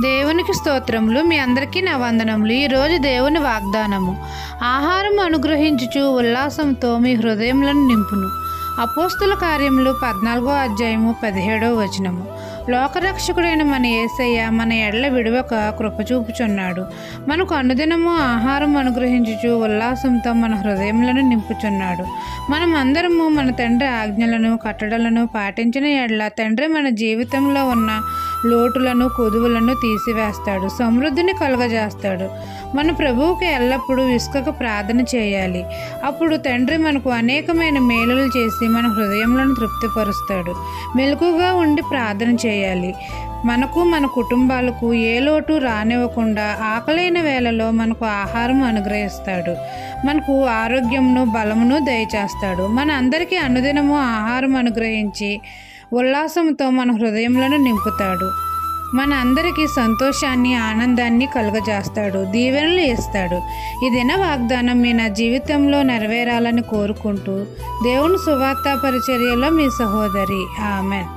దేవునికి స్తోత్రములు. మీ అందరికీ నా వందనములు. ఈరోజు దేవుని వాగ్దానము. ఆహారం అనుగ్రహించుచు ఉల్లాసంతో మీ హృదయములను నింపును. అపోస్తుల కార్యములు 14వ అధ్యాయము 17వ వచనము. లోకరక్షకుడైన మన యేసయ్య మన ఎడల విడువక కృపచూపుచున్నాడు. మనకు అనుదినము ఆహారం అనుగ్రహించుచు ఉల్లాసంతో మన హృదయములను నింపుచున్నాడు. మనం అందరము మన తండ్రి ఆజ్ఞలను కట్టడలను పాటించిన ఎడల తండ్రి మన జీవితంలో ఉన్న లోటులను కొదువులను తీసివేస్తాడు, సమృద్ధిని కలుగజేస్తాడు. మన ప్రభువుకి ఎల్లప్పుడూ విసుకక ప్రార్థన చేయాలి. అప్పుడు తండ్రి మనకు అనేకమైన మేలులు చేసి మన హృదయములను తృప్తిపరుస్తాడు. మెలకుగా ఉండి ప్రార్థన చేయాలి. మనకు మన కుటుంబాలకు ఏ లోటు రానివ్వకుండా ఆకలైన వేళలో మనకు ఆహారం అనుగ్రహిస్తాడు. మనకు ఆరోగ్యమును బలమును దయచేస్తాడు. మన అందరికీ అనుదినము ఆహారం అనుగ్రహించి ఉల్లాసంతో మన హృదయములను నింపుతాడు. మన అందరికీ సంతోషాన్ని ఆనందాన్ని కలుగజేస్తాడు, దీవెనలు ఇస్తాడు. ఈ దిన వాగ్దానం మీ నా జీవితంలో నెరవేరాలని కోరుకుంటూ దేవుని సువార్త పరిచర్యలో మీ సహోదరి. ఆమెన్.